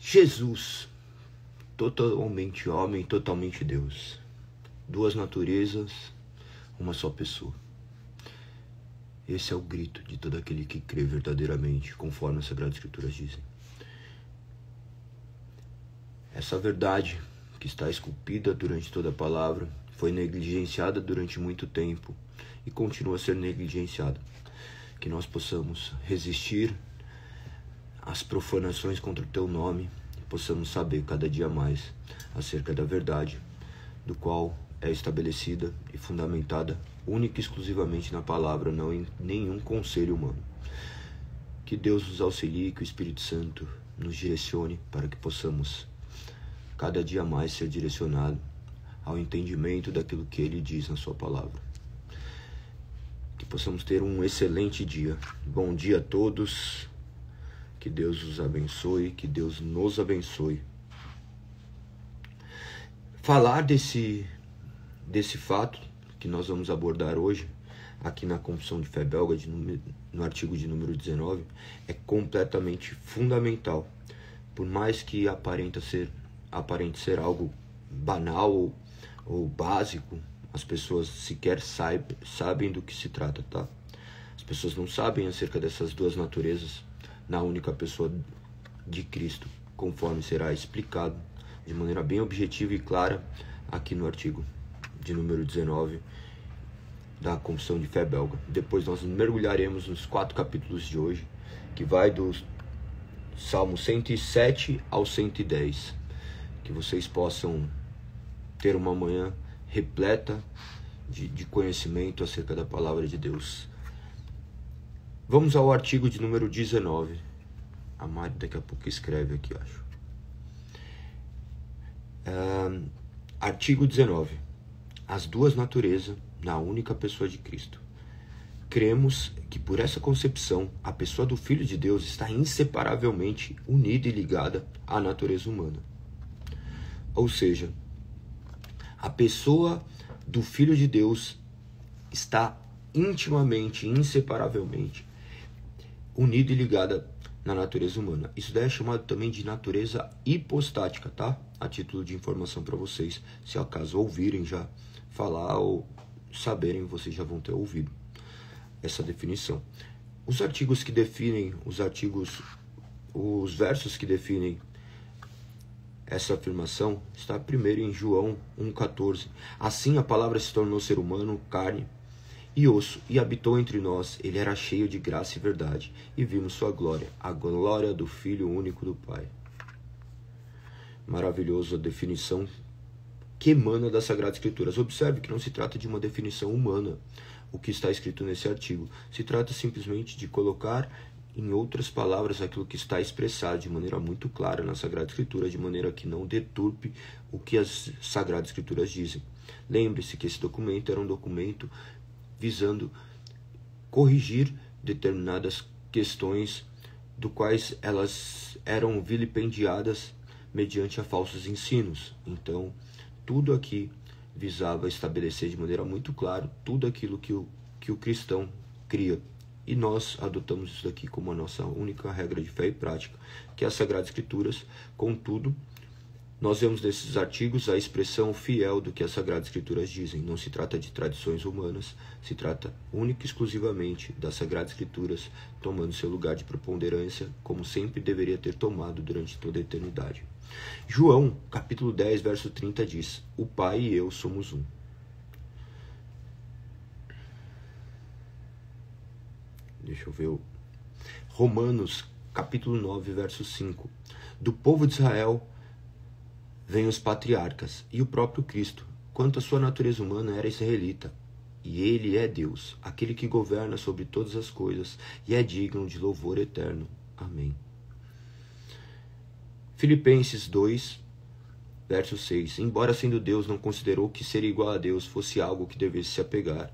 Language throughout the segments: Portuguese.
Jesus, totalmente homem, totalmente Deus. Duas naturezas, uma só pessoa. Esse é o grito de todo aquele que crê verdadeiramente, conforme as Sagradas Escrituras dizem. Essa verdade que está esculpida durante toda a palavra foi negligenciada durante muito tempo e continua a ser negligenciada. Que nós possamos resistir às profanações contra o teu nome e possamos saber cada dia mais acerca da verdade, do qual é estabelecida e fundamentada única e exclusivamente na palavra, não em nenhum conselho humano. Que Deus nos auxilie, que o Espírito Santo nos direcione para que possamos cada dia mais ser direcionado ao entendimento daquilo que Ele diz na sua palavra. Que possamos ter um excelente dia. Bom dia a todos. Que Deus os abençoe, que Deus nos abençoe. Falar desse fato que nós vamos abordar hoje, aqui na Confissão de Fé Belga, no artigo de número 19, é completamente fundamental. Por mais que aparente ser algo banal ou básico, as pessoas sequer sabem do que se trata, tá? As pessoas não sabem acerca dessas duas naturezas na única pessoa de Cristo, conforme será explicado de maneira bem objetiva e clara aqui no artigo de número 19 da Confissão de Fé Belga. Depois nós mergulharemos nos 4 capítulos de hoje, que vai do Salmo 107 ao 110. Que vocês possam ter uma manhã repleta de conhecimento acerca da palavra de Deus. Vamos ao artigo de número 19. A Mari daqui a pouco escreve aqui, acho. Artigo 19. As duas naturezas na única pessoa de Cristo. Cremos que por essa concepção, a pessoa do Filho de Deus está inseparavelmente unida e ligada à natureza humana. Ou seja, a pessoa do Filho de Deus está intimamente, inseparavelmente unida e ligada na natureza humana. Isso daí é chamado também de natureza hipostática, tá? A título de informação para vocês, se acaso ouvirem já falar ou saberem, vocês já vão ter ouvido essa definição. Os artigos que definem, os versos que definem essa afirmação está primeiro em João 1,14. Assim a palavra se tornou ser humano, carne e osso, e habitou entre nós. Ele era cheio de graça e verdade, e vimos sua glória, a glória do Filho único do Pai. Maravilhosa definição que emana das Sagradas Escrituras. Observe que não se trata de uma definição humana, o que está escrito nesse artigo. Se trata simplesmente de colocar em outras palavras aquilo que está expressado de maneira muito clara na Sagrada Escritura, de maneira que não deturpe o que as Sagradas Escrituras dizem. Lembre-se que esse documento era um documento visando corrigir determinadas questões do quais elas eram vilipendiadas mediante a falsos ensinos. Então, tudo aqui visava estabelecer de maneira muito clara tudo aquilo que o cristão cria. E nós adotamos isso daqui como a nossa única regra de fé e prática, que é as Sagradas Escrituras. Contudo, nós vemos nesses artigos a expressão fiel do que as Sagradas Escrituras dizem. Não se trata de tradições humanas, se trata única e exclusivamente das Sagradas Escrituras, tomando seu lugar de preponderância, como sempre deveria ter tomado durante toda a eternidade. João, capítulo 10, verso 30 diz: o Pai e eu somos um. Deixa eu ver. Romanos, capítulo 9, verso 5. Do povo de Israel vêm os patriarcas e o próprio Cristo. Quanto à sua natureza humana, era israelita. E ele é Deus, aquele que governa sobre todas as coisas e é digno de louvor eterno. Amém. Filipenses 2, verso 6. Embora sendo Deus, não considerou que ser igual a Deus fosse algo que devesse se apegar.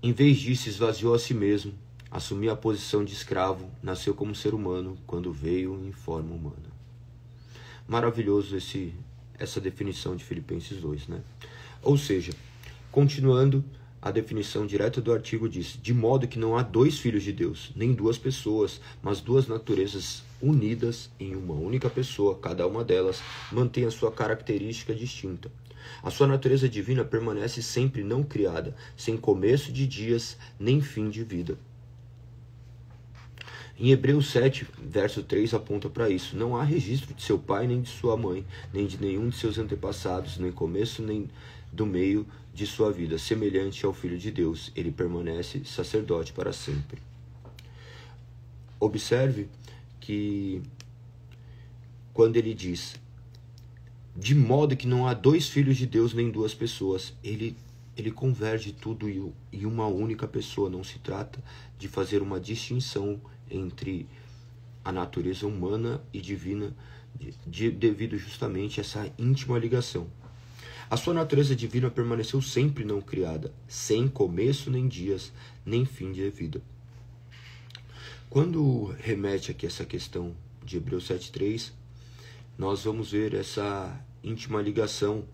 Em vez disso, esvaziou a si mesmo, assumiu a posição de escravo, nasceu como ser humano quando veio em forma humana. Maravilhoso essa definição de Filipenses 2, né? Ou seja, continuando a definição direta do artigo diz: de modo que não há dois filhos de Deus, nem duas pessoas, mas duas naturezas unidas em uma única pessoa, cada uma delas mantém a sua característica distinta. A sua natureza divina permanece sempre não criada, sem começo de dias, nem fim de vida. Em Hebreus 7, verso 3, aponta para isso. Não há registro de seu pai, nem de sua mãe, nem de nenhum de seus antepassados, nem começo, nem do meio de sua vida. Semelhante ao Filho de Deus, ele permanece sacerdote para sempre. Observe que quando ele diz, de modo que não há dois filhos de Deus, nem duas pessoas, ele converge tudo em uma única pessoa. Não se trata de fazer uma distinção entre a natureza humana e divina, devido justamente a essa íntima ligação. A sua natureza divina permaneceu sempre não criada, sem começo nem dias, nem fim de vida. Quando remete aqui essa questão de Hebreus 7,3, nós vamos ver essa íntima ligação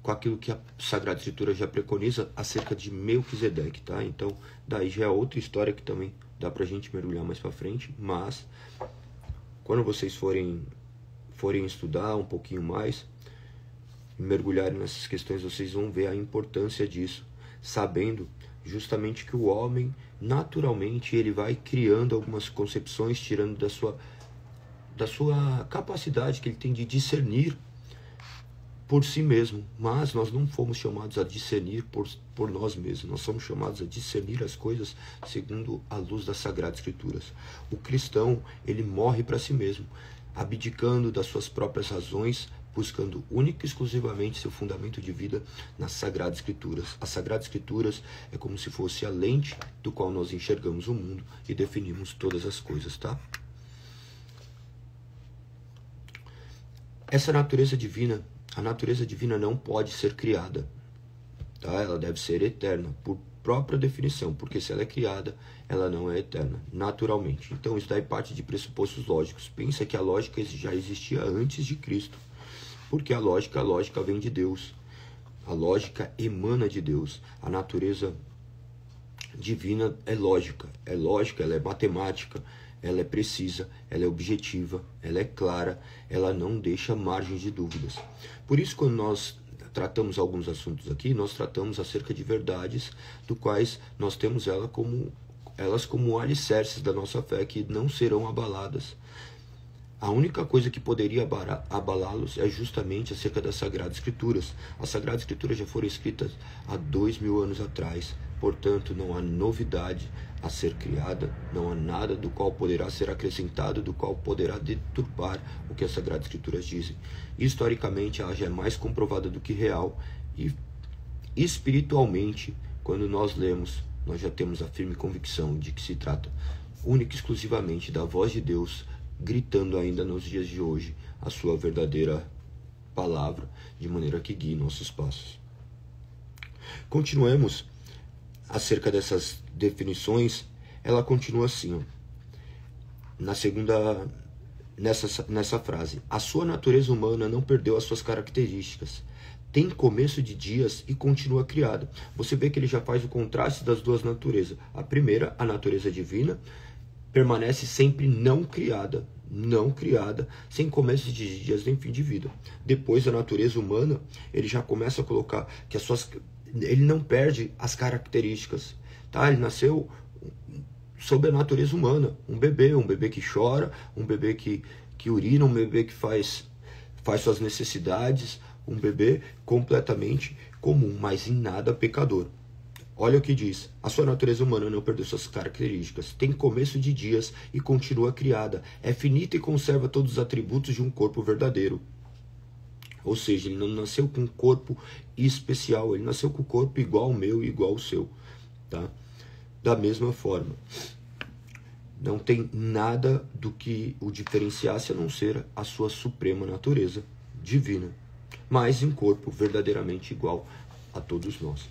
com aquilo que a Sagrada Escritura já preconiza acerca de Melquisedeque, tá? Então, daí já é outra história que também dá pra gente mergulhar mais pra frente, mas quando vocês forem estudar um pouquinho mais, mergulharem nessas questões, vocês vão ver a importância disso, sabendo justamente que o homem, naturalmente, ele vai criando algumas concepções, tirando da sua capacidade que ele tem de discernir por si mesmo, mas nós não fomos chamados a discernir por nós mesmos, nós somos chamados a discernir as coisas segundo a luz das Sagradas Escrituras. O cristão, ele morre para si mesmo, abdicando das suas próprias razões, buscando única e exclusivamente seu fundamento de vida nas Sagradas Escrituras. As Sagradas Escrituras é como se fosse a lente do qual nós enxergamos o mundo e definimos todas as coisas, tá? Essa natureza divina, a natureza divina não pode ser criada, tá? Ela deve ser eterna, por própria definição, porque se ela é criada, ela não é eterna, naturalmente. Então isso daí parte de pressupostos lógicos. Pensa que a lógica já existia antes de Cristo, porque a lógica vem de Deus. A lógica emana de Deus. A natureza divina é lógica, ela é matemática, ela é precisa, ela é objetiva, ela é clara, ela não deixa margem de dúvidas. Por isso, quando nós tratamos alguns assuntos aqui, nós tratamos acerca de verdades, do quais nós temos elas como alicerces da nossa fé, que não serão abaladas. A única coisa que poderia abalá-los é justamente acerca das Sagradas Escrituras. As Sagradas Escrituras já foram escritas há 2000 anos atrás, portanto não há novidade a ser criada, não há nada do qual poderá ser acrescentado, do qual poderá deturpar o que as Sagradas Escrituras dizem. Historicamente ela já é mais comprovada do que real, e espiritualmente, quando nós lemos, nós já temos a firme convicção de que se trata única e exclusivamente da voz de Deus, gritando ainda nos dias de hoje a sua verdadeira palavra, de maneira que guie nossos passos. Continuemos acerca dessas definições. Ela continua assim, ó, nessa frase: a sua natureza humana não perdeu as suas características, tem começo de dias e continua criada. Você vê que ele já faz o contraste das duas naturezas. A primeira, a natureza divina, permanece sempre não criada, sem começo de dias nem fim de vida. Depois, a natureza humana, ele já começa a colocar que ele não perde as características, tá? Ele nasceu sob a natureza humana, um bebê que chora, um bebê que urina, um bebê que faz suas necessidades, um bebê completamente comum, mas em nada pecador. Olha o que diz: a sua natureza humana não perdeu suas características, tem começo de dias e continua criada, é finita e conserva todos os atributos de um corpo verdadeiro. Ou seja, ele não nasceu com um corpo especial, ele nasceu com um corpo igual ao meu e igual ao seu, tá? Da mesma forma, não tem nada do que o diferenciasse a não ser a sua suprema natureza divina, mas em corpo verdadeiramente igual a todos nós.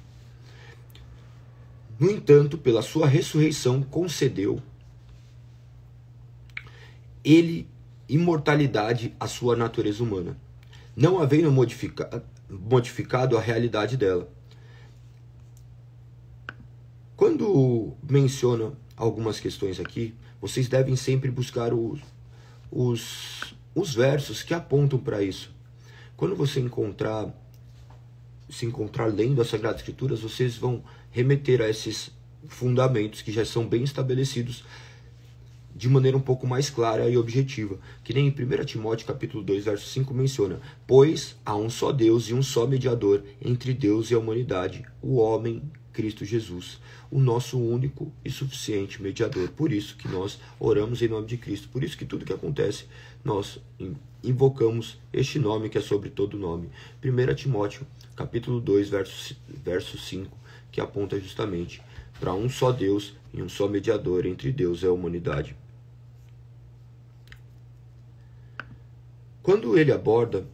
No entanto, pela sua ressurreição, concedeu ele imortalidade à sua natureza humana, não havendo modificado a realidade dela, Quando menciona algumas questões aqui, vocês devem sempre buscar os versos que apontam para isso. Quando você se encontrar lendo as Sagradas Escrituras, vocês vão remeter a esses fundamentos que já são bem estabelecidos de maneira um pouco mais clara e objetiva, que nem em 1 Timóteo capítulo 2, verso 5 menciona: pois há um só Deus e um só mediador entre Deus e a humanidade, o homem Cristo Jesus, o nosso único e suficiente mediador. Por isso que nós oramos em nome de Cristo, por isso que tudo que acontece, nós invocamos este nome que é sobre todo nome. 1 Timóteo capítulo 2, verso 5, que aponta justamente para um só Deus e um só mediador entre Deus e a humanidade. Quando ele aborda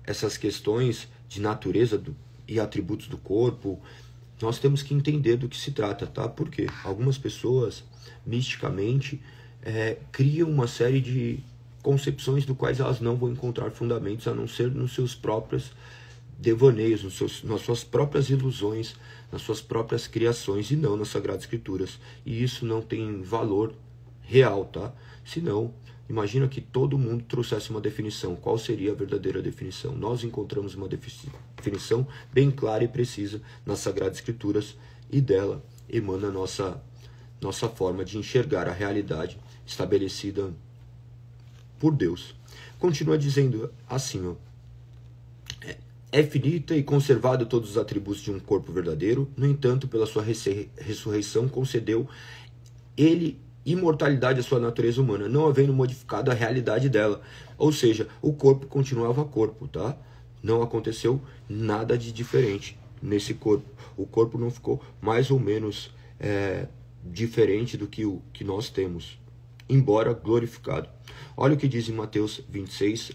essas questões de natureza e atributos do corpo, nós temos que entender do que se trata, tá? Porque algumas pessoas, misticamente, criam uma série de concepções do quais elas não vão encontrar fundamentos, a não ser nos seus próprios devaneios, nas suas próprias ilusões, nas suas próprias criações, e não nas Sagradas Escrituras. E isso não tem valor real, tá? Senão, imagina que todo mundo trouxesse uma definição. Qual seria a verdadeira definição? Nós encontramos uma definição bem clara e precisa nas Sagradas Escrituras, e dela emana a nossa forma de enxergar a realidade estabelecida por Deus. Continua dizendo assim, ó: é finita e conservada todos os atributos de um corpo verdadeiro, no entanto, pela sua ressurreição, concedeu ele imortalidade à sua natureza humana, não havendo modificado a realidade dela. Ou seja, o corpo continuava corpo, tá? Não aconteceu nada de diferente nesse corpo. O corpo não ficou mais ou menos diferente do que o que nós temos, embora glorificado. Olha o que diz em Mateus 26,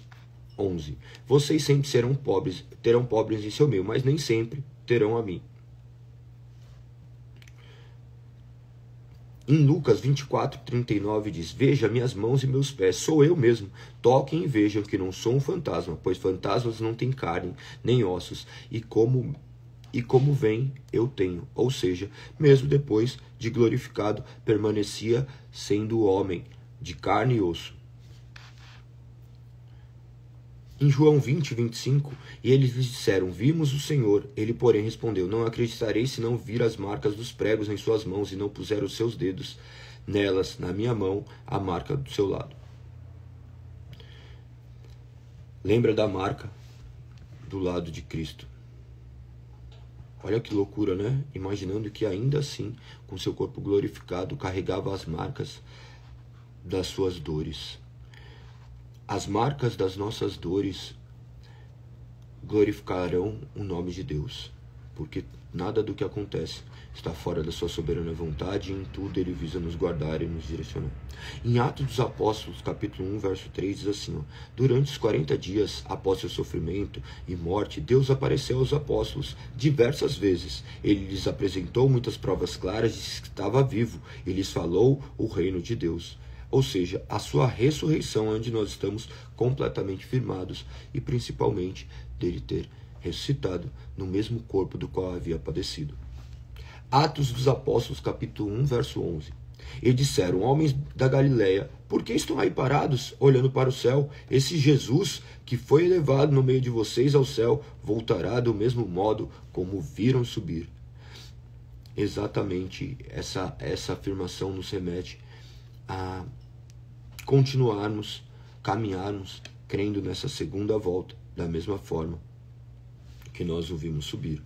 11. Vocês sempre terão pobres em seu meio, mas nem sempre terão a mim. Em Lucas 24, 39 diz: veja minhas mãos e meus pés, sou eu mesmo. Toquem e vejam que não sou um fantasma, pois fantasmas não têm carne nem ossos, e como vem eu tenho. Ou seja, mesmo depois de glorificado, permanecia sendo homem, de carne e osso. Em João 20, 25, e eles lhes disseram: vimos o Senhor. Ele, porém, respondeu: não acreditarei se não vir as marcas dos pregos em suas mãos e não puser os seus dedos nelas, na minha mão, a marca do seu lado. Lembra da marca do lado de Cristo. Olha que loucura, né? Imaginando que ainda assim, com seu corpo glorificado, carregava as marcas das suas dores. As marcas das nossas dores glorificarão o nome de Deus, porque nada do que acontece está fora da sua soberana vontade, e em tudo ele visa nos guardar e nos direcionar. Em Atos dos Apóstolos, capítulo 1, verso 3, diz assim, ó: durante os 40 dias após seu sofrimento e morte, Deus apareceu aos apóstolos diversas vezes. Ele lhes apresentou muitas provas claras de que estava vivo e lhes falou o reino de Deus. Ou seja, a sua ressurreição, onde nós estamos completamente firmados, e principalmente dele ter ressuscitado no mesmo corpo do qual havia padecido. Atos dos Apóstolos, capítulo 1, verso 11. E disseram: homens da Galileia, por que estão aí parados, olhando para o céu? Esse Jesus que foi elevado no meio de vocês ao céu, voltará do mesmo modo como viram subir. Exatamente essa afirmação nos remete a continuarmos, caminharmos, crendo nessa segunda volta, da mesma forma que nós o vimos subir.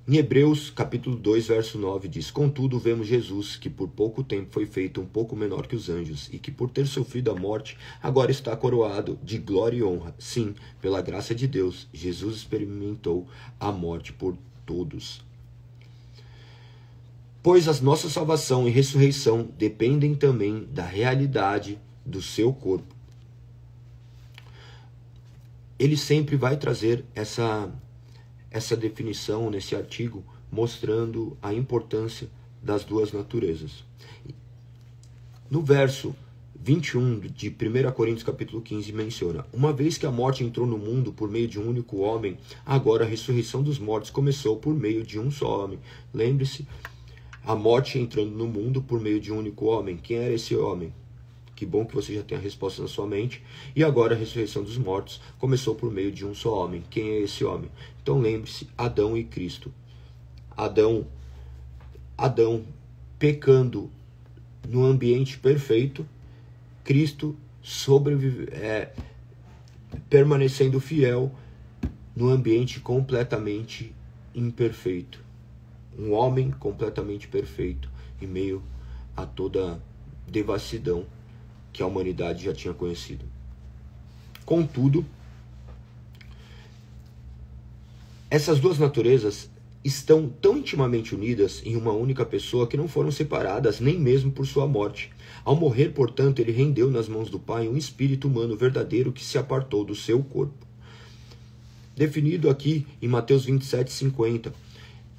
Em Hebreus, capítulo 2, verso 9, diz: contudo, vemos Jesus, que por pouco tempo foi feito um pouco menor que os anjos, e que por ter sofrido a morte, agora está coroado de glória e honra. Sim, pela graça de Deus, Jesus experimentou a morte por todos. Pois a nossa salvação e ressurreição dependem também da realidade do seu corpo. Ele sempre vai trazer essa definição nesse artigo, mostrando a importância das duas naturezas. No verso 21 de 1 Coríntios capítulo 15 menciona: uma vez que a morte entrou no mundo por meio de um único homem, agora a ressurreição dos mortos começou por meio de um só homem. Lembre-se A morte entrando no mundo por meio de um único homem. Quem era esse homem? Que bom que você já tem a resposta na sua mente. E agora a ressurreição dos mortos começou por meio de um só homem. Quem é esse homem? Então lembre-se, Adão e Cristo. Adão pecando no ambiente perfeito, Cristo permanecendo fiel no ambiente completamente imperfeito. Um homem completamente perfeito em meio a toda devassidão que a humanidade já tinha conhecido. Contudo, essas duas naturezas estão tão intimamente unidas em uma única pessoa que não foram separadas nem mesmo por sua morte. Ao morrer, portanto, ele rendeu nas mãos do Pai um espírito humano verdadeiro que se apartou do seu corpo. Definido aqui em Mateus 27:50.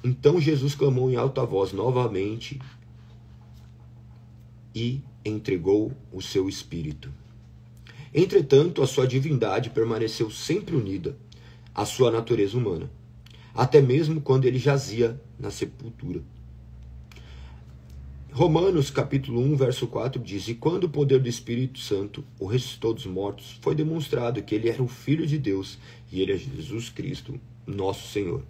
Então Jesus clamou em alta voz novamente e entregou o seu espírito. Entretanto, a sua divindade permaneceu sempre unida à sua natureza humana, até mesmo quando ele jazia na sepultura. Romanos capítulo 1, verso 4 diz: E quando o poder do Espírito Santo o ressuscitou dos mortos, foi demonstrado que ele era o Filho de Deus e ele é Jesus Cristo, nosso Senhor.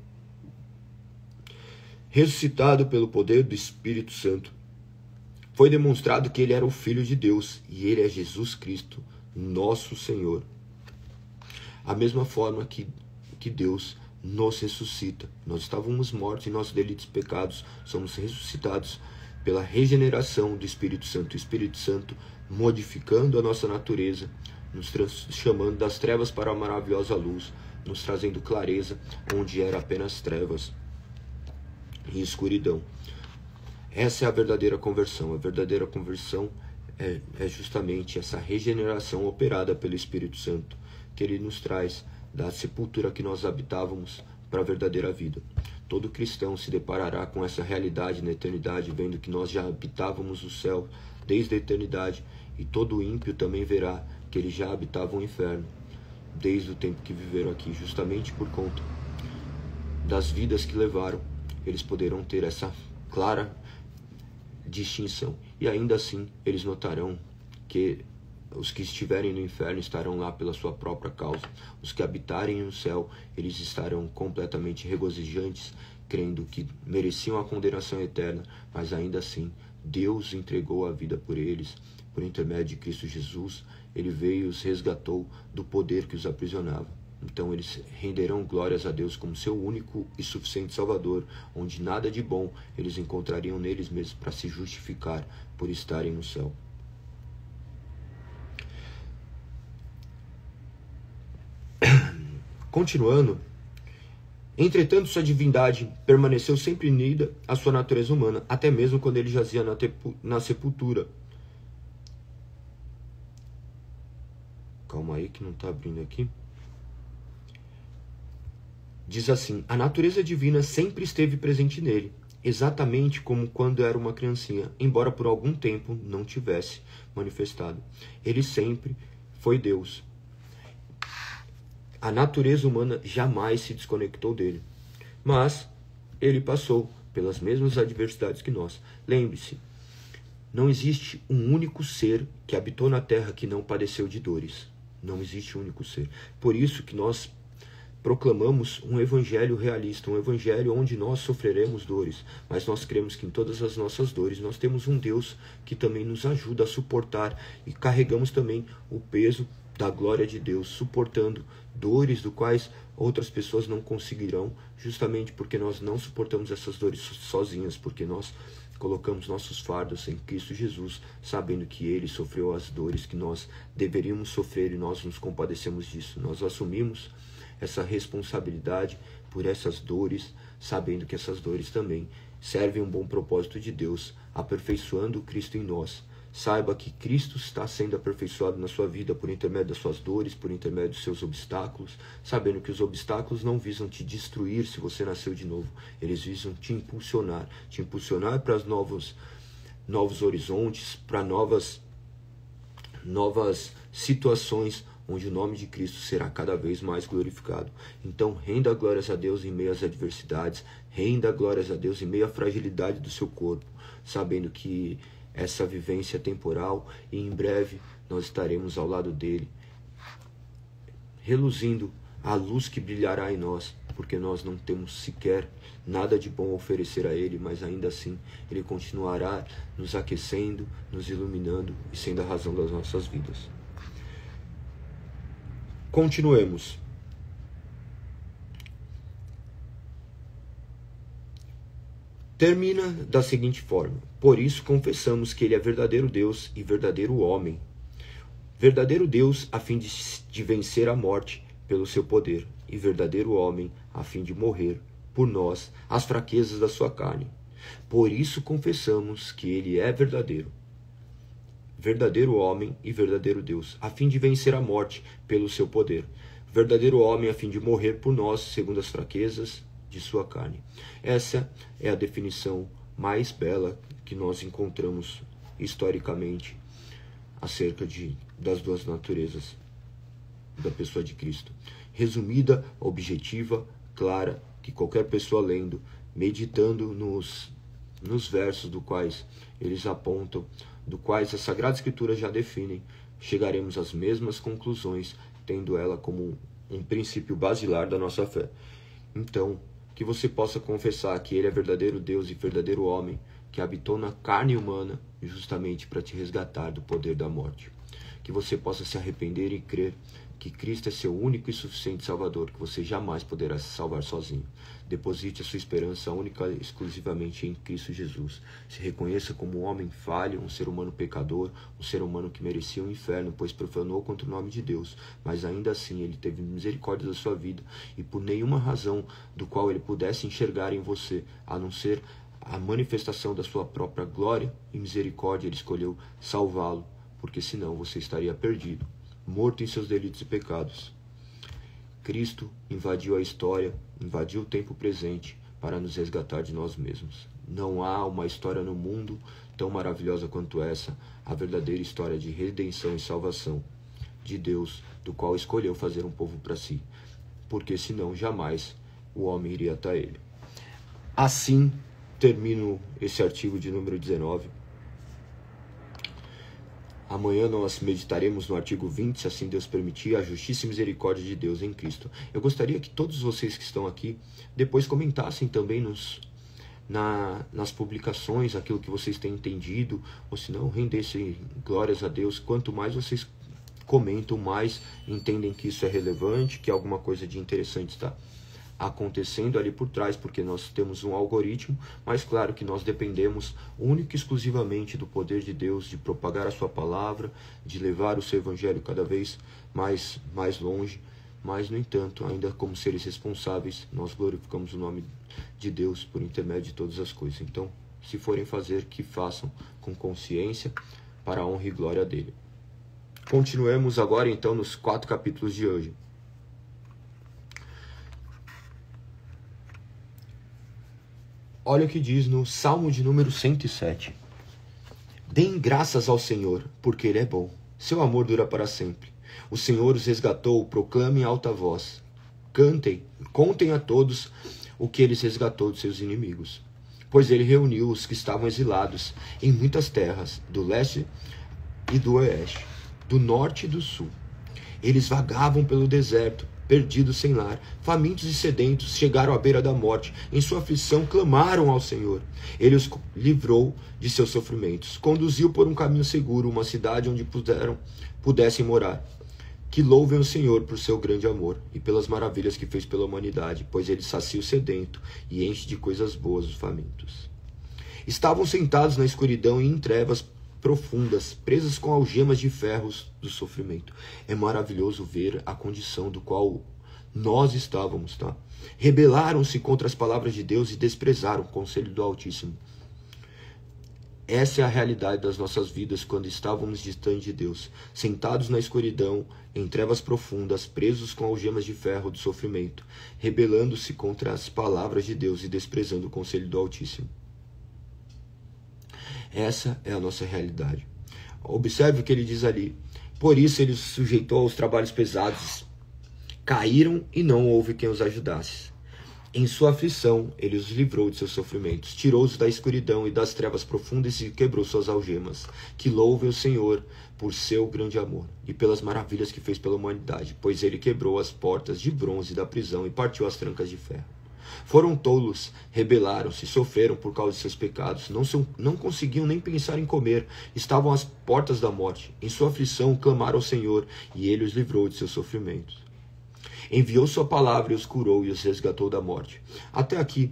Ressuscitado pelo poder do Espírito Santo, foi demonstrado que ele era o Filho de Deus e ele é Jesus Cristo, nosso Senhor. A mesma forma que Deus nos ressuscita. Nós estávamos mortos em nossos delitos e pecados, somos ressuscitados pela regeneração do Espírito Santo. O Espírito Santo modificando a nossa natureza, nos chamando das trevas para a maravilhosa luz, nos trazendo clareza onde era apenas trevas e escuridão. Essa é a verdadeira conversão. A verdadeira conversão é justamente essa regeneração operada pelo Espírito Santo, que ele nos traz da sepultura que nós habitávamos para a verdadeira vida. Todo cristão se deparará com essa realidade na eternidade, vendo que nós já habitávamos o céu desde a eternidade, e todo ímpio também verá que eles já habitavam o inferno desde o tempo que viveram aqui, justamente por conta das vidas que levaram. Eles poderão ter essa clara distinção, e ainda assim eles notarão que os que estiverem no inferno estarão lá pela sua própria causa. Os que habitarem no céu, eles estarão completamente regozijantes, crendo que mereciam a condenação eterna, mas ainda assim Deus entregou a vida por eles, por intermédio de Cristo Jesus. Ele veio e os resgatou do poder que os aprisionava. Então eles renderão glórias a Deus como seu único e suficiente Salvador, onde nada de bom eles encontrariam neles mesmos para se justificar por estarem no céu. Continuando, entretanto sua divindade permaneceu sempre unida à sua natureza humana, até mesmo quando ele jazia na sepultura. Calma aí que não está abrindo aqui. Diz assim: a natureza divina sempre esteve presente nele, exatamente como quando era uma criancinha, embora por algum tempo não tivesse manifestado. Ele sempre foi Deus. A natureza humana jamais se desconectou dele, mas ele passou pelas mesmas adversidades que nós. Lembre-se, não existe um único ser que habitou na terra que não padeceu de dores. Não existe um único ser. Por isso que nós proclamamos um evangelho realista, um evangelho onde nós sofreremos dores, mas nós cremos que em todas as nossas dores nós temos um Deus que também nos ajuda a suportar, e carregamos também o peso da glória de Deus, suportando dores do quais outras pessoas não conseguirão, justamente porque nós não suportamos essas dores sozinhas, porque nós colocamos nossos fardos em Cristo Jesus, sabendo que Ele sofreu as dores que nós deveríamos sofrer, e nós nos compadecemos disso. Nós assumimos essa responsabilidade por essas dores, sabendo que essas dores também servem um bom propósito de Deus, aperfeiçoando Cristo em nós. Saiba que Cristo está sendo aperfeiçoado na sua vida por intermédio das suas dores, por intermédio dos seus obstáculos, sabendo que os obstáculos não visam te destruir se você nasceu de novo, eles visam te impulsionar para novos horizontes, para novas situações onde o nome de Cristo será cada vez mais glorificado. Então, renda glórias a Deus em meio às adversidades, renda glórias a Deus em meio à fragilidade do seu corpo, sabendo que essa vivência é temporal e em breve nós estaremos ao lado dele, reluzindo a luz que brilhará em nós, porque nós não temos sequer nada de bom a oferecer a ele, mas ainda assim ele continuará nos aquecendo, nos iluminando e sendo a razão das nossas vidas. Continuemos. Termina da seguinte forma: por isso confessamos que ele é verdadeiro Deus e verdadeiro homem. Verdadeiro Deus a fim de vencer a morte pelo seu poder, e verdadeiro homem a fim de morrer por nós as fraquezas da sua carne. Por isso confessamos que ele é verdadeiro homem e verdadeiro Deus, a fim de vencer a morte pelo seu poder, verdadeiro homem a fim de morrer por nós segundo as fraquezas de sua carne. Essa é a definição mais bela que nós encontramos historicamente acerca das duas naturezas da pessoa de Cristo. Resumida, objetiva, clara, que qualquer pessoa lendo, meditando nos versos do quais eles apontam, do quais as Sagradas Escrituras já definem, chegaremos às mesmas conclusões, tendo ela como um princípio basilar da nossa fé. Então, que você possa confessar que ele é verdadeiro Deus e verdadeiro homem, que habitou na carne humana justamente para te resgatar do poder da morte. Que você possa se arrepender e crer que Cristo é seu único e suficiente Salvador, que você jamais poderá se salvar sozinho. Deposite a sua esperança única e exclusivamente em Cristo Jesus. Se reconheça como um homem falho, um ser humano pecador, um ser humano que merecia o inferno, pois profanou contra o nome de Deus. Mas ainda assim ele teve misericórdia da sua vida, e por nenhuma razão do qual ele pudesse enxergar em você, a não ser a manifestação da sua própria glória e misericórdia, ele escolheu salvá-lo, porque senão você estaria perdido, morto em seus delitos e pecados. Cristo invadiu a história, invadiu o tempo presente para nos resgatar de nós mesmos. Não há uma história no mundo tão maravilhosa quanto essa, a verdadeira história de redenção e salvação de Deus, do qual escolheu fazer um povo para si, porque senão jamais o homem iria até ele. Assim termino esse artigo de número 19. Amanhã nós meditaremos no artigo 20, se assim Deus permitir, a justiça e misericórdia de Deus em Cristo. Eu gostaria que todos vocês que estão aqui depois comentassem também nas publicações aquilo que vocês têm entendido, ou se não, rendessem glórias a Deus. Quanto mais vocês comentam, mais entendem que isso é relevante, que alguma coisa de interessante está acontecendo ali por trás, porque nós temos um algoritmo, mas claro que nós dependemos única e exclusivamente do poder de Deus, de propagar a sua palavra, de levar o seu evangelho cada vez mais longe, mas no entanto, ainda como seres responsáveis, nós glorificamos o nome de Deus por intermédio de todas as coisas. Então, se forem fazer, que façam com consciência, para a honra e glória dele. Continuemos agora então nos 4 capítulos de hoje. Olha o que diz no Salmo de número 107. Deem graças ao Senhor, porque Ele é bom. Seu amor dura para sempre. O Senhor os resgatou, proclamem em alta voz. Contem a todos o que Ele resgatou dos seus inimigos. Pois Ele reuniu os que estavam exilados em muitas terras, do leste e do oeste, do norte e do sul. Eles vagavam pelo deserto, perdidos sem lar, famintos e sedentos, chegaram à beira da morte. Em sua aflição clamaram ao Senhor. Ele os livrou de seus sofrimentos, conduziu por um caminho seguro, uma cidade onde pudessem morar. Que louvem o Senhor por seu grande amor e pelas maravilhas que fez pela humanidade, pois ele sacia o sedento e enche de coisas boas os famintos. Estavam sentados na escuridão e em trevas profundas, presas com algemas de ferros do sofrimento. É maravilhoso ver a condição do qual nós estávamos, tá? Rebelaram-se contra as palavras de Deus e desprezaram o conselho do Altíssimo. Essa é a realidade das nossas vidas quando estávamos distantes de Deus, sentados na escuridão, em trevas profundas, presos com algemas de ferro do sofrimento, rebelando-se contra as palavras de Deus e desprezando o conselho do Altíssimo. Essa é a nossa realidade. Observe o que ele diz ali, Por isso ele os sujeitou aos trabalhos pesados. Caíram e não houve quem os ajudasse. Em sua aflição, ele os livrou de seus sofrimentos, tirou-os da escuridão e das trevas profundas e quebrou suas algemas. Que louve o Senhor por seu grande amor e pelas maravilhas que fez pela humanidade, pois ele quebrou as portas de bronze da prisão e partiu as trancas de ferro. Foram tolos, rebelaram-se, sofreram por causa de seus pecados, não conseguiam nem pensar em comer, estavam às portas da morte. Em sua aflição clamaram ao Senhor, e ele os livrou de seus sofrimentos. Enviou sua palavra e os curou e os resgatou da morte. Até aqui,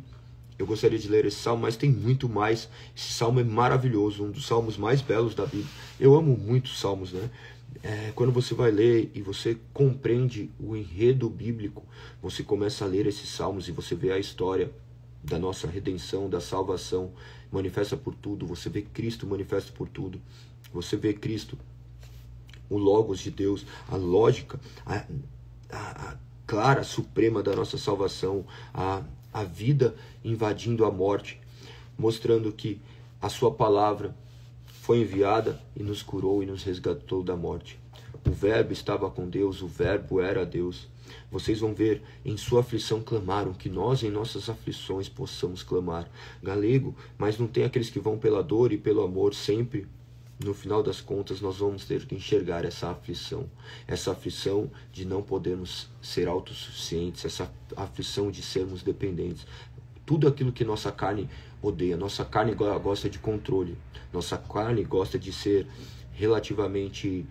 eu gostaria de ler esse salmo, mas tem muito mais. Esse salmo é maravilhoso, um dos salmos mais belos da Bíblia. Eu amo muito salmos, né? Quando você vai ler e você compreende o enredo bíblico, você começa a ler esses salmos e você vê a história da nossa redenção, da salvação, manifesta por tudo. Você vê Cristo manifesto por tudo. Você vê Cristo, o Logos de Deus, a lógica, a clara, suprema da nossa salvação, a vida invadindo a morte, mostrando que a sua palavra foi enviada e nos curou e nos resgatou da morte. O Verbo estava com Deus, o Verbo era Deus. Vocês vão ver, em sua aflição clamaram, que nós em nossas aflições possamos clamar. Galego, mas não tem aqueles que vão pela dor e pelo amor sempre. No final das contas, nós vamos ter que enxergar essa aflição de não podermos ser autossuficientes, essa aflição de sermos dependentes. Tudo aquilo que nossa carne odeia. Nossa carne gosta de controle, nossa carne gosta de ser relativamente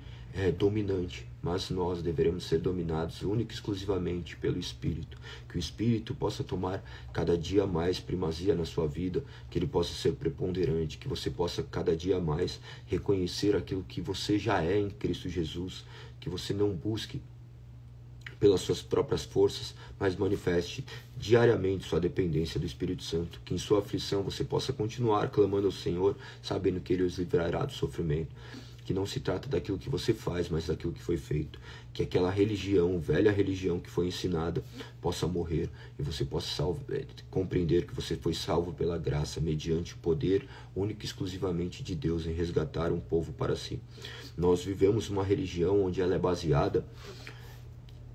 dominante, mas nós deveremos ser dominados única e exclusivamente pelo Espírito. Que o Espírito possa tomar cada dia mais primazia na sua vida, que ele possa ser preponderante, que você possa cada dia mais reconhecer aquilo que você já é em Cristo Jesus, que você não busque pelas suas próprias forças, mas manifeste diariamente sua dependência do Espírito Santo, que em sua aflição você possa continuar clamando ao Senhor, sabendo que ele os livrará do sofrimento. Que não se trata daquilo que você faz, mas daquilo que foi feito. Que aquela religião, velha religião que foi ensinada, possa morrer e você possa compreender que você foi salvo pela graça, mediante o poder único e exclusivamente de Deus em resgatar um povo para si. Nós vivemos uma religião onde ela é baseada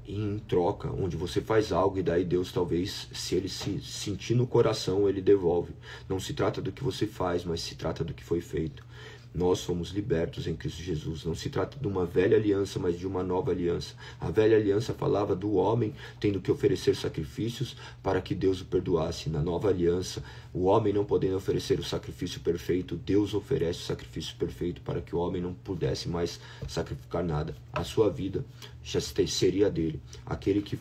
em troca, onde você faz algo e daí Deus talvez, se ele se sentir no coração, ele devolve. Não se trata do que você faz, mas se trata do que foi feito. Nós somos libertos em Cristo Jesus. Não se trata de uma velha aliança, mas de uma nova aliança. A velha aliança falava do homem tendo que oferecer sacrifícios para que Deus o perdoasse. Na nova aliança, o homem não podendo oferecer o sacrifício perfeito, Deus oferece o sacrifício perfeito para que o homem não pudesse mais sacrificar nada. A sua vida já seria dele. Aquele que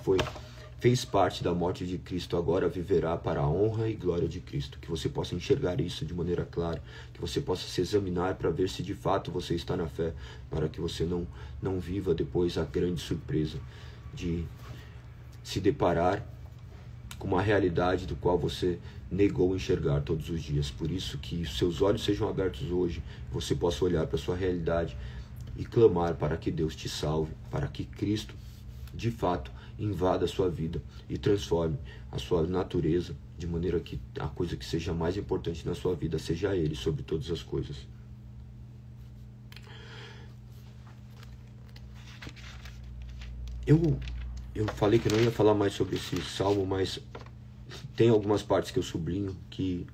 fez parte da morte de Cristo, agora viverá para a honra e glória de Cristo. Que você possa enxergar isso de maneira clara, que você possa se examinar para ver se de fato você está na fé, para que você não viva depois a grande surpresa de se deparar com uma realidade do qual você negou enxergar todos os dias. Por isso que seus olhos sejam abertos hoje, você possa olhar para a sua realidade e clamar para que Deus te salve, para que Cristo de fato invada a sua vida e transforme a sua natureza, de maneira que a coisa que seja mais importante na sua vida seja Ele sobre todas as coisas. Eu falei que não ia falar mais sobre esse salmo, mas tem algumas partes que eu sublinho que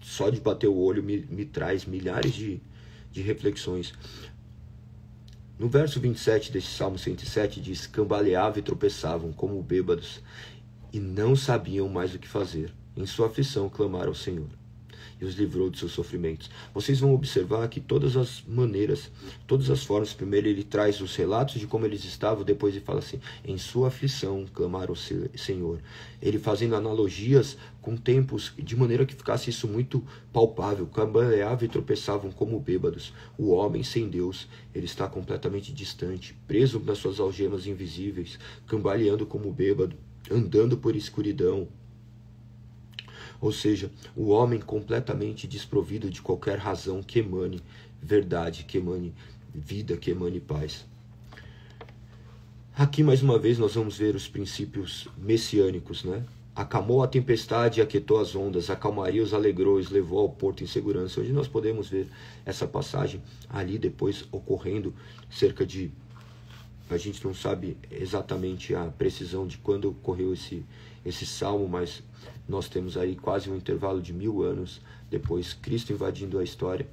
só de bater o olho me traz milhares de reflexões. No verso 27 desse Salmo 107 diz: cambaleavam e tropeçavam como bêbados e não sabiam mais o que fazer. Em sua aflição clamaram ao Senhor e os livrou de seus sofrimentos. Vocês vão observar que todas as maneiras, todas as formas, primeiro ele traz os relatos de como eles estavam, depois ele fala assim: em sua aflição clamaram ao Senhor. Ele fazendo analogias com tempos, de maneira que ficasse isso muito palpável. Cambaleavam e tropeçavam como bêbados. O homem sem Deus, ele está completamente distante, preso nas suas algemas invisíveis, cambaleando como bêbado, andando por escuridão. Ou seja, o homem completamente desprovido de qualquer razão que emane verdade, que emane vida, que emane paz. Aqui mais uma vez nós vamos ver os princípios messiânicos, né? acalmou a tempestade e aquietou as ondas, a calmaria os alegrou, os levou ao porto em segurança. Hoje nós podemos ver essa passagem ali depois ocorrendo cerca de... A gente não sabe exatamente a precisão de quando ocorreu esse salmo, mas nós temos aí quase um intervalo de 1000 anos depois, Cristo invadindo a história,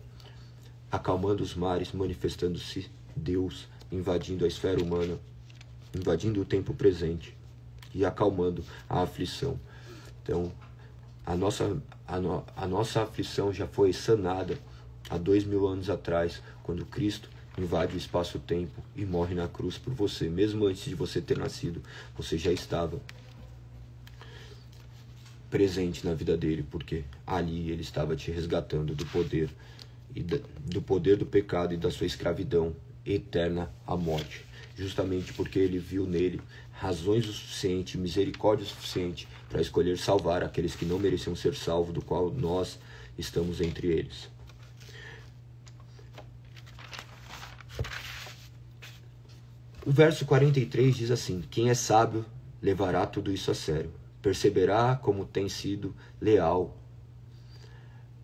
acalmando os mares, manifestando-se Deus, invadindo a esfera humana, invadindo o tempo presente e acalmando a aflição. Então, a nossa aflição já foi sanada há 2000 anos atrás, quando Cristo invade o espaço-tempo e morre na cruz por você. Mesmo antes de você ter nascido, você já estava presente na vida dele, porque ali ele estava te resgatando do poder do pecado e da sua escravidão eterna à morte, justamente porque ele viu nele razões o suficiente, misericórdia o suficiente para escolher salvar aqueles que não mereciam ser salvos, do qual nós estamos entre eles. O verso 43 diz assim: quem é sábio levará tudo isso a sério, perceberá como tem sido leal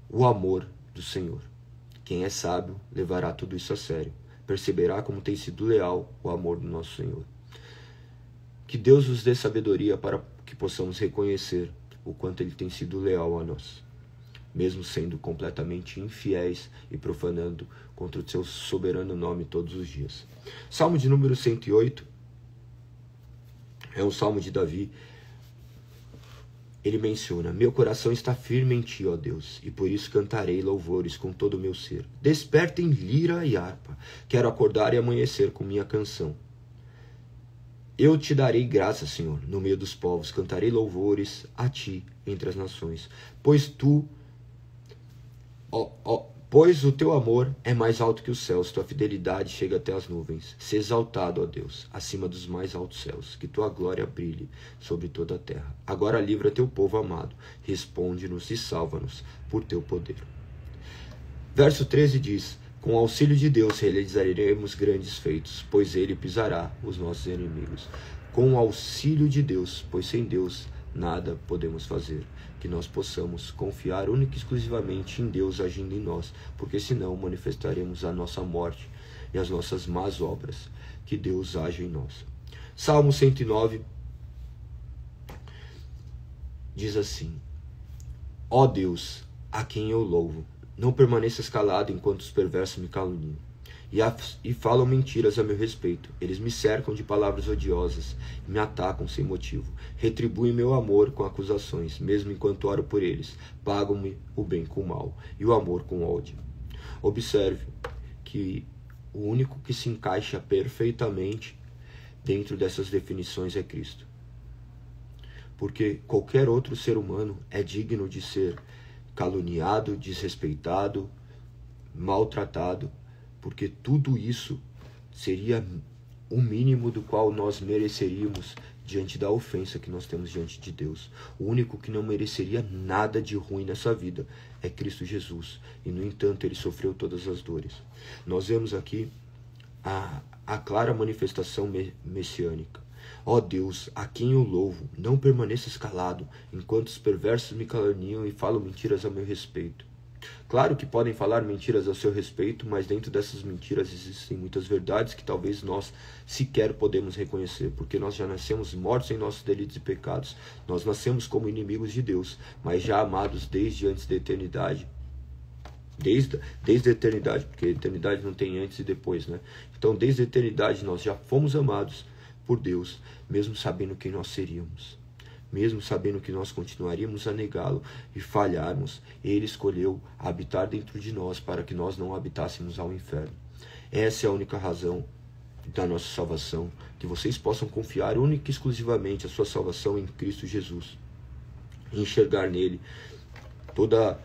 o amor do Senhor. Quem é sábio levará tudo isso a sério, perceberá como tem sido leal o amor do nosso Senhor. Que Deus nos dê sabedoria para que possamos reconhecer o quanto Ele tem sido leal a nós, mesmo sendo completamente infiéis e profanando contra o seu soberano nome todos os dias. Salmo de número 108 é um salmo de Davi. Ele menciona: meu coração está firme em ti, ó Deus, e por isso cantarei louvores com todo o meu ser. Despertem lira e harpa, quero acordar e amanhecer com minha canção. Eu te darei graça, Senhor, no meio dos povos, cantarei louvores a ti entre as nações, pois o teu amor é mais alto que os céus, tua fidelidade chega até as nuvens. Se exaltado, ó Deus, acima dos mais altos céus, que tua glória brilhe sobre toda a terra. Agora livra teu povo amado, responde-nos e salva-nos por teu poder. Verso 13 diz: com o auxílio de Deus realizaremos grandes feitos, pois ele pisará os nossos inimigos. Com o auxílio de Deus, pois sem Deus nada podemos fazer. Que nós possamos confiar única e exclusivamente em Deus agindo em nós, porque senão manifestaremos a nossa morte e as nossas más obras. Que Deus age em nós. Salmo 109 diz assim: ó Deus, a quem eu louvo, não permaneças calado enquanto os perversos me caluniam e falam mentiras a meu respeito. Eles me cercam de palavras odiosas e me atacam sem motivo. Retribuem meu amor com acusações, mesmo enquanto oro por eles. Pagam-me o bem com o mal e o amor com ódio. Observe que o único que se encaixa perfeitamente dentro dessas definições é Cristo. Porque qualquer outro ser humano é digno de ser caluniado, desrespeitado, maltratado, porque tudo isso seria o mínimo do qual nós mereceríamos diante da ofensa que nós temos diante de Deus. O único que não mereceria nada de ruim nessa vida é Cristo Jesus, e no entanto ele sofreu todas as dores. Nós vemos aqui a clara manifestação messiânica. Ó Deus, a quem eu louvo, não permaneças calado enquanto os perversos me caluniam e falam mentiras a meu respeito. Claro que podem falar mentiras a seu respeito, mas dentro dessas mentiras existem muitas verdades que talvez nós sequer podemos reconhecer, porque nós já nascemos mortos em nossos delitos e pecados. Nós nascemos como inimigos de Deus, mas já amados desde antes da eternidade. Desde a eternidade, porque a eternidade não tem antes e depois, né? Então, desde a eternidade nós já fomos amados por Deus, mesmo sabendo quem nós seríamos. Mesmo sabendo que nós continuaríamos a negá-lo e falharmos, Ele escolheu habitar dentro de nós para que nós não habitássemos ao inferno. Essa é a única razão da nossa salvação, que vocês possam confiar única e exclusivamente a sua salvação em Cristo Jesus, e enxergar nele toda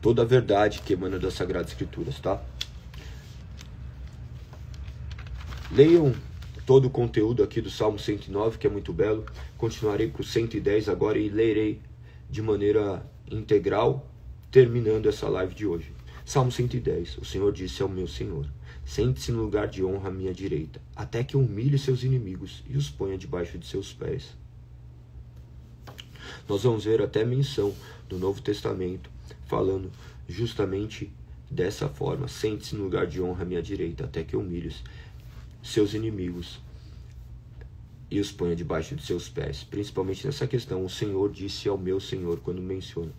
a verdade que emana das Sagradas Escrituras, tá? Leiam todo o conteúdo aqui do Salmo 109, que é muito belo. Continuarei para o 110 agora e lerei de maneira integral, terminando essa live de hoje. Salmo 110. O Senhor disse ao meu Senhor: sente-se no lugar de honra à minha direita, até que eu humilhe seus inimigos e os ponha debaixo de seus pés. Nós vamos ver até menção do Novo Testamento falando justamente dessa forma: sente-se no lugar de honra à minha direita, até que humilhes seus inimigos e os ponha debaixo de seus pés. Principalmente nessa questão, o Senhor disse ao meu Senhor, quando menciona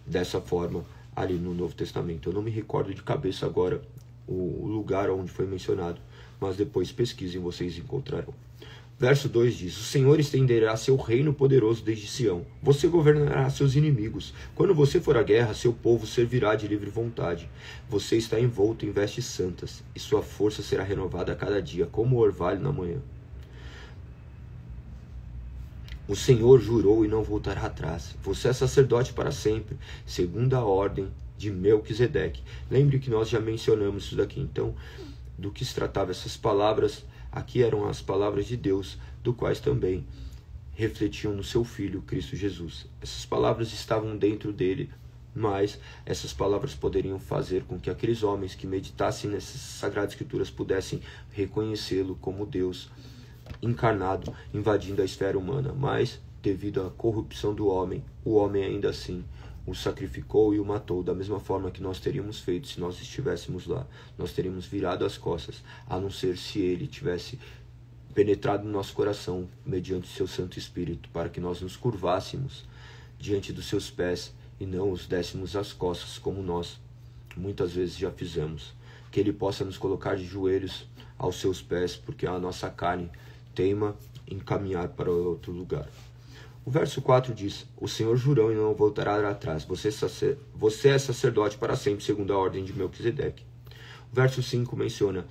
dessa forma ali no Novo Testamento. Eu não me recordo de cabeça agora o lugar onde foi mencionado, mas depois pesquisem, vocês encontrarão. Verso 2 diz: o Senhor estenderá seu reino poderoso desde Sião. Você governará seus inimigos. Quando você for à guerra, seu povo servirá de livre vontade. Você está envolto em vestes santas, e sua força será renovada a cada dia, como o orvalho na manhã. O Senhor jurou e não voltará atrás. Você é sacerdote para sempre, segundo a ordem de Melquisedeque. Lembre que nós já mencionamos isso daqui. Então, do que se tratava essas palavras? Aqui eram as palavras de Deus, do quais também refletiam no seu Filho, Cristo Jesus. Essas palavras estavam dentro dele, mas essas palavras poderiam fazer com que aqueles homens que meditassem nessas Sagradas Escrituras pudessem reconhecê-lo como Deus encarnado, invadindo a esfera humana. Mas, devido à corrupção do homem, o homem ainda assim o sacrificou e o matou, da mesma forma que nós teríamos feito se nós estivéssemos lá. Nós teríamos virado as costas, a não ser se ele tivesse penetrado no nosso coração mediante seu Santo Espírito, para que nós nos curvássemos diante dos seus pés e não os dessemos as costas, como nós muitas vezes já fizemos. Que ele possa nos colocar de joelhos aos seus pés, porque a nossa carne teima em caminhar para outro lugar. O verso 4 diz: o Senhor jurou e não voltará atrás. Você é sacerdote para sempre, segundo a ordem de Melquisedeque. O verso 5 menciona: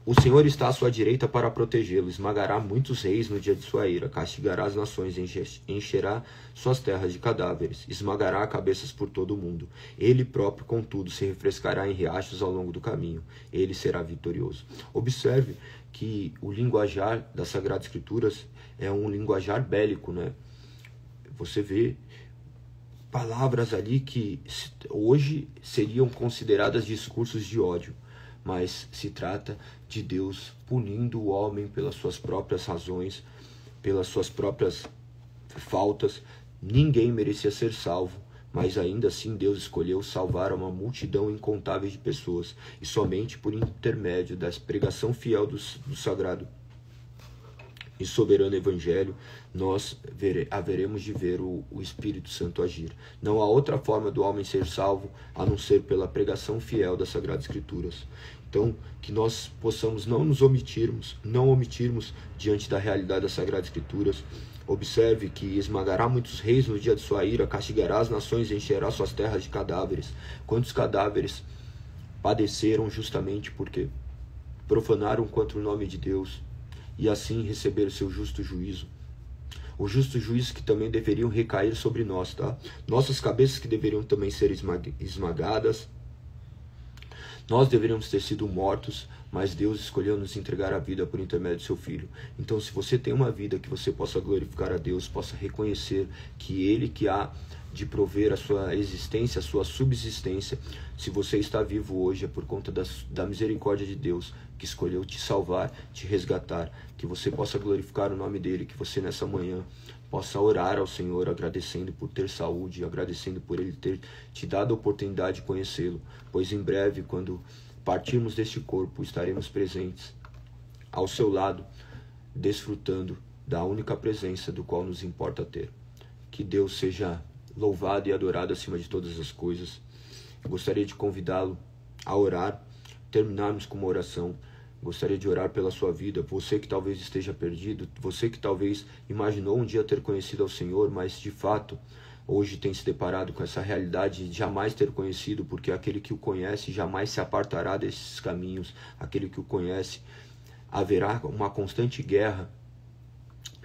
o Senhor está à sua direita para protegê-lo, esmagará muitos reis no dia de sua ira, castigará as nações, encherá suas terras de cadáveres, esmagará cabeças por todo o mundo. Ele próprio, contudo, se refrescará em riachos ao longo do caminho. Ele será vitorioso. Observe que o linguajar das Sagradas Escrituras é um linguajar bélico, né? Você vê palavras ali que hoje seriam consideradas discursos de ódio, mas se trata de Deus punindo o homem pelas suas próprias razões, pelas suas próprias faltas. Ninguém merecia ser salvo, mas ainda assim Deus escolheu salvar uma multidão incontável de pessoas, e somente por intermédio da pregação fiel do sagrado e soberano Evangelho, nós haveremos de ver o Espírito Santo agir. Não há outra forma do homem ser salvo a não ser pela pregação fiel das Sagradas Escrituras. Então, que nós possamos não omitirmos diante da realidade das Sagradas Escrituras. Observe que esmagará muitos reis no dia de sua ira, castigará as nações e encherá suas terras de cadáveres. Quantos cadáveres padeceram justamente porque profanaram contra o nome de Deus, e assim receber o seu justo juízo. O justo juízo que também deveriam recair sobre nós, tá? Nossas cabeças que deveriam também ser esmagadas. Nós deveríamos ter sido mortos, mas Deus escolheu nos entregar a vida por intermédio do seu Filho. Então, se você tem uma vida que você possa glorificar a Deus, possa reconhecer que Ele que há de prover a sua existência, a sua subsistência. Se você está vivo hoje é por conta da misericórdia de Deus, que escolheu te salvar, te resgatar. Que você possa glorificar o nome dEle, que você nessa manhã possa orar ao Senhor, agradecendo por ter saúde, agradecendo por Ele ter te dado a oportunidade de conhecê-lo. Pois em breve, quando partirmos deste corpo, estaremos presentes ao seu lado, desfrutando da única presença do qual nos importa ter. Que Deus seja louvado e adorado acima de todas as coisas. Eu gostaria de convidá-lo a orar, terminarmos com uma oração. Gostaria de orar pela sua vida, você que talvez esteja perdido, você que talvez imaginou um dia ter conhecido ao Senhor, mas de fato hoje tem se deparado com essa realidade de jamais ter conhecido, porque aquele que o conhece jamais se apartará desses caminhos. Aquele que o conhece, haverá uma constante guerra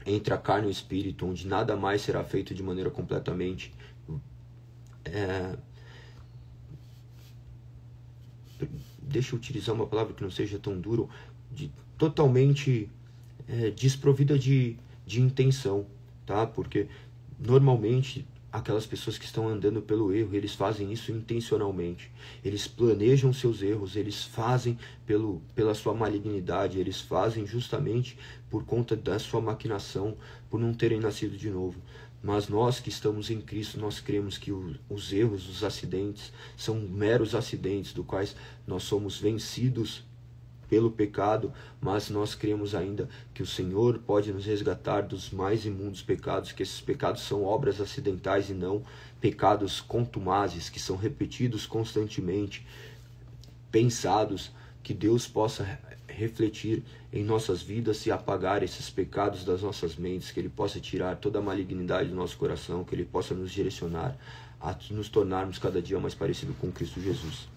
entre a carne e o espírito, onde nada mais será feito de maneira completamente deixa eu utilizar uma palavra que não seja tão dura, totalmente desprovida de intenção, tá? Porque normalmente aquelas pessoas que estão andando pelo erro, eles fazem isso intencionalmente. Eles planejam seus erros, eles fazem pela sua malignidade, eles fazem justamente por conta da sua maquinação, por não terem nascido de novo. Mas nós que estamos em Cristo, nós cremos que os erros, os acidentes, são meros acidentes, do quais nós somos vencidos pelo pecado, mas nós cremos ainda que o Senhor pode nos resgatar dos mais imundos pecados, que esses pecados são obras acidentais e não pecados contumazes, que são repetidos constantemente, pensados, que Deus possa refletir em nossas vidas e apagar esses pecados das nossas mentes, que Ele possa tirar toda a malignidade do nosso coração, que Ele possa nos direcionar a nos tornarmos cada dia mais parecido com Cristo Jesus.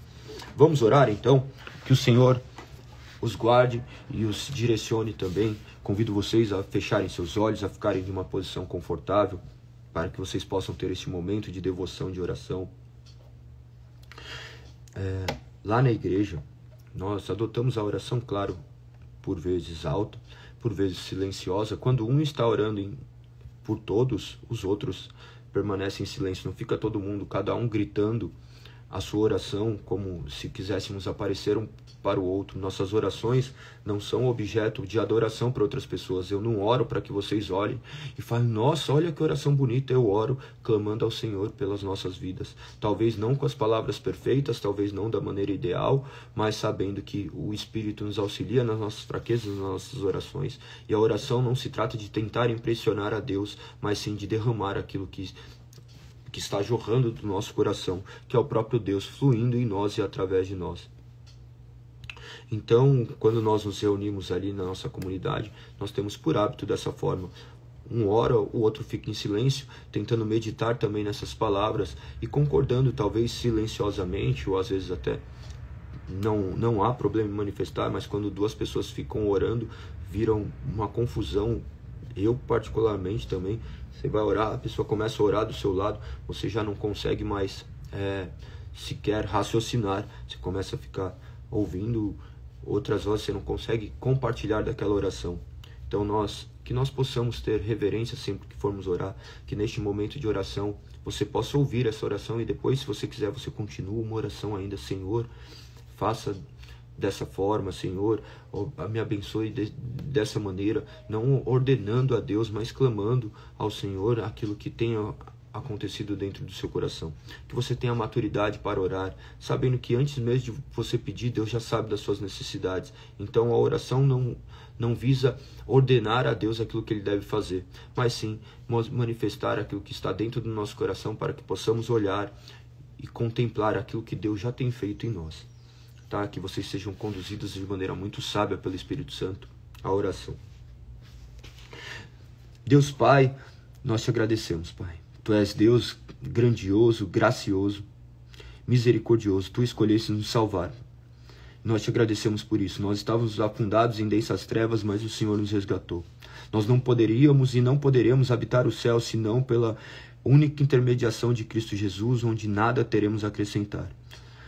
Vamos orar então, que o Senhor os guarde e os direcione também. Convido vocês a fecharem seus olhos, a ficarem em uma posição confortável, para que vocês possam ter este momento de devoção, de oração. Lá na igreja, nós adotamos a oração, claro, por vezes alta, por vezes silenciosa. Quando um está orando por todos, os outros permanecem em silêncio. Não fica todo mundo, cada um gritando a sua oração como se quiséssemos aparecer um para o outro. Nossas orações não são objeto de adoração para outras pessoas. Eu não oro para que vocês olhem e falem: nossa, olha que oração bonita. Eu oro clamando ao Senhor pelas nossas vidas. Talvez não com as palavras perfeitas, talvez não da maneira ideal, mas sabendo que o Espírito nos auxilia nas nossas fraquezas, nas nossas orações. E a oração não se trata de tentar impressionar a Deus, mas sim de derramar aquilo que está jorrando do nosso coração, que é o próprio Deus fluindo em nós e através de nós. Então, quando nós nos reunimos ali na nossa comunidade, nós temos por hábito dessa forma. Um ora, o outro fica em silêncio, tentando meditar também nessas palavras e concordando, talvez silenciosamente, ou às vezes até não há problema em manifestar, mas quando duas pessoas ficam orando, viram uma confusão. Eu particularmente também, você vai orar, a pessoa começa a orar do seu lado, você já não consegue mais sequer raciocinar, você começa a ficar ouvindo outras vozes, você não consegue compartilhar daquela oração. Então que nós possamos ter reverência sempre que formos orar, que neste momento de oração você possa ouvir essa oração e depois, se você quiser, você continua uma oração ainda. Senhor, faça dessa forma, Senhor, me abençoe dessa maneira, não ordenando a Deus, mas clamando ao Senhor aquilo que tenha acontecido dentro do seu coração. Que você tenha maturidade para orar, sabendo que antes mesmo de você pedir, Deus já sabe das suas necessidades. Então a oração não visa ordenar a Deus aquilo que Ele deve fazer, mas sim manifestar aquilo que está dentro do nosso coração, para que possamos olhar e contemplar aquilo que Deus já tem feito em nós. Tá? Que vocês sejam conduzidos de maneira muito sábia pelo Espírito Santo à oração. Deus Pai, nós te agradecemos, Pai. Tu és Deus grandioso, gracioso, misericordioso. Tu escolheste nos salvar. Nós te agradecemos por isso. Nós estávamos afundados em densas trevas, mas o Senhor nos resgatou. Nós não poderíamos e não poderemos habitar o céu senão pela única intermediação de Cristo Jesus, onde nada teremos a acrescentar.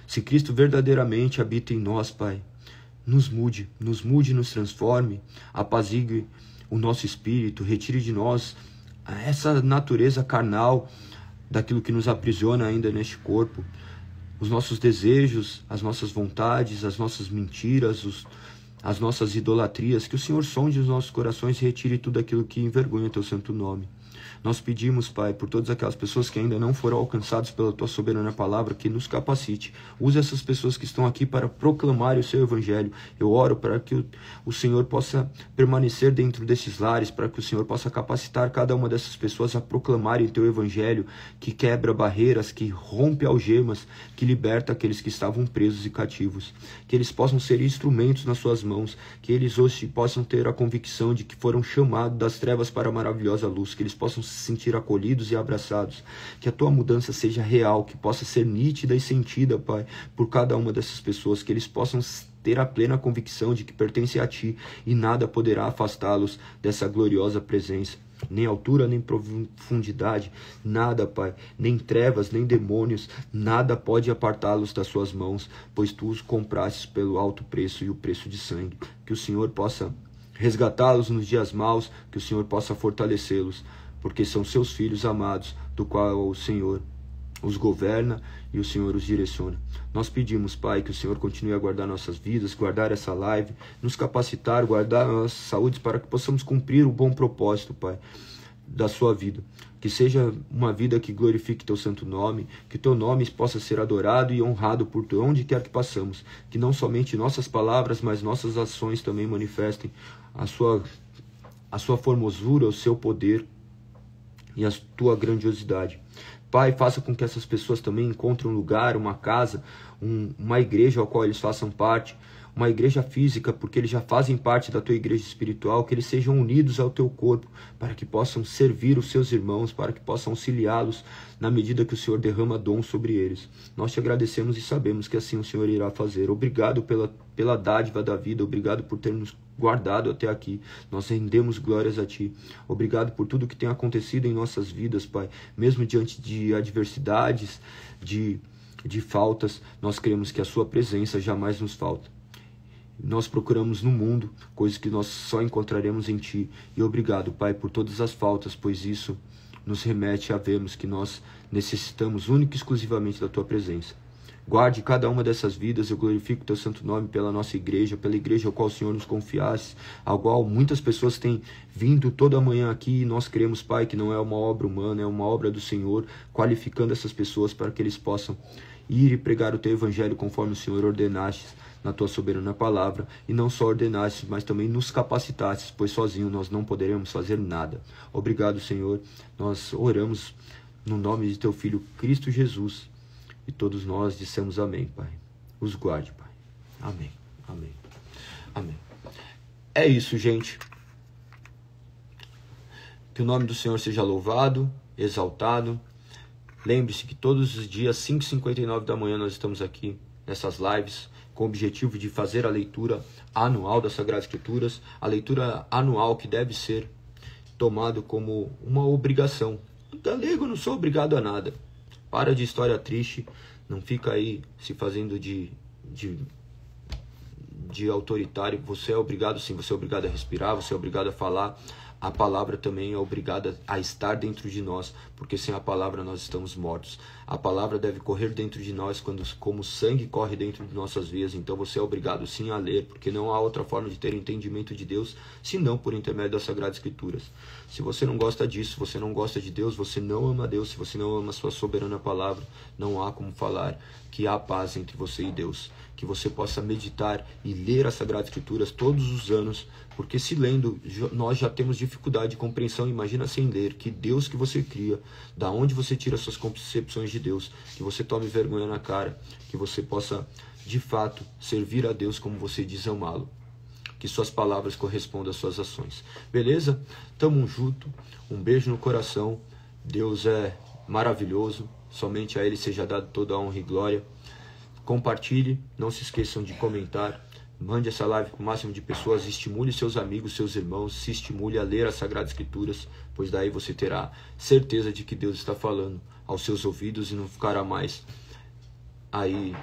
Se Cristo verdadeiramente habita em nós, Pai, nos mude, nos transforme, apazigue o nosso espírito, retire de nós essa natureza carnal daquilo que nos aprisiona ainda neste corpo, os nossos desejos, as nossas vontades, as nossas mentiras, as nossas idolatrias. Que o Senhor sonde os nossos corações e retire tudo aquilo que envergonha Teu santo nome. Nós pedimos, Pai, por todas aquelas pessoas que ainda não foram alcançadas pela Tua soberana palavra, que nos capacite. Use essas pessoas que estão aqui para proclamar o Seu Evangelho. Eu oro para que o Senhor possa permanecer dentro desses lares, para que o Senhor possa capacitar cada uma dessas pessoas a proclamarem Teu Evangelho, que quebra barreiras, que rompe algemas, que liberta aqueles que estavam presos e cativos. Que eles possam ser instrumentos nas Suas mãos, que eles hoje possam ter a convicção de que foram chamados das trevas para a maravilhosa luz, que eles possam se sentir acolhidos e abraçados, que a Tua mudança seja real, que possa ser nítida e sentida, Pai, por cada uma dessas pessoas, que eles possam ter a plena convicção de que pertencem a Ti e nada poderá afastá-los dessa gloriosa presença, nem altura, nem profundidade, nada, Pai, nem trevas, nem demônios, nada pode apartá-los das Suas mãos, pois Tu os comprastes pelo alto preço e o preço de sangue. Que o Senhor possa resgatá-los nos dias maus, que o Senhor possa fortalecê-los, porque são Seus filhos amados, do qual o Senhor os governa e o Senhor os direciona. Nós pedimos, Pai, que o Senhor continue a guardar nossas vidas, guardar essa live, nos capacitar, guardar a nossa saúde, para que possamos cumprir o bom propósito, Pai, da Sua vida. que seja uma vida que glorifique Teu santo nome, que Teu nome possa ser adorado e honrado por onde quer que passamos, que não somente nossas palavras, mas nossas ações também manifestem a sua formosura, o seu poder e a Tua grandiosidade. Pai, faça com que essas pessoas também encontrem um lugar, uma casa, uma igreja ao qual eles façam parte, uma igreja física, porque eles já fazem parte da Tua igreja espiritual, que eles sejam unidos ao Teu corpo, para que possam servir os seus irmãos, para que possam auxiliá-los na medida que o Senhor derrama dom sobre eles. Nós Te agradecemos e sabemos que assim o Senhor irá fazer. Obrigado pela dádiva da vida, obrigado por ter nos guardado até aqui. Nós rendemos glórias a Ti. Obrigado por tudo que tem acontecido em nossas vidas, Pai. Mesmo diante de adversidades, de faltas, nós cremos que a Sua presença jamais nos falta. Nós procuramos no mundo coisas que nós só encontraremos em Ti. E obrigado, Pai, por todas as faltas, pois isso nos remete a vermos que nós necessitamos única e exclusivamente da Tua presença. Guarde cada uma dessas vidas. Eu glorifico Teu santo nome pela nossa igreja, pela igreja ao qual o Senhor nos confiasse, ao qual muitas pessoas têm vindo toda manhã aqui, e nós cremos, Pai, que não é uma obra humana, é uma obra do Senhor, qualificando essas pessoas para que eles possam ir e pregar o Teu evangelho conforme o Senhor ordenaste na Tua soberana palavra, e não só ordenaste, mas também nos capacitaste, pois sozinho nós não poderemos fazer nada. Obrigado, Senhor. Nós oramos no nome de Teu Filho Cristo Jesus, e todos nós dissemos amém, Pai. Os guarde, Pai. Amém, amém, amém. É isso, gente. Que o nome do Senhor seja louvado, exaltado. Lembre-se que todos os dias, 5h59 da manhã, nós estamos aqui nessas lives, com o objetivo de fazer a leitura anual das Sagradas Escrituras, a leitura anual que deve ser tomado como uma obrigação. Galego, não sou obrigado a nada. Para de história triste, não fica aí se fazendo de autoritário. Você é obrigado sim, você é obrigado a respirar, você é obrigado a falar. A palavra também é obrigada a estar dentro de nós, porque sem a palavra nós estamos mortos. A palavra deve correr dentro de nós como o sangue corre dentro de nossas veias. Então você é obrigado sim a ler, porque não há outra forma de ter entendimento de Deus, senão por intermédio das Sagradas Escrituras. Se você não gosta disso, você não gosta de Deus, você não ama Deus, se você não ama a sua soberana palavra, não há como falar que há paz entre você e Deus. Que você possa meditar e ler as Sagradas Escrituras todos os anos, porque se lendo, nós já temos dificuldade de compreensão. Imagina sem ler. Que Deus que você cria, da onde você tira suas concepções de Deus, que você tome vergonha na cara, que você possa, de fato, servir a Deus como você diz amá-lo. Que suas palavras correspondam às suas ações. Beleza? Tamo junto. Um beijo no coração. Deus é maravilhoso. Somente a Ele seja dado toda a honra e glória. Compartilhe, não se esqueçam de comentar, mande essa live para o máximo de pessoas, estimule seus amigos, seus irmãos, se estimule a ler as Sagradas Escrituras, pois daí você terá certeza de que Deus está falando aos seus ouvidos e não ficará mais aí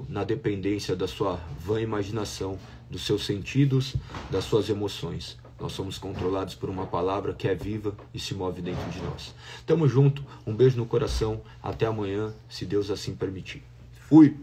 na dependência da sua vã imaginação, dos seus sentidos, das suas emoções. Nós somos controlados por uma palavra que é viva e se move dentro de nós. Tamo junto, um beijo no coração, até amanhã, se Deus assim permitir. Fui!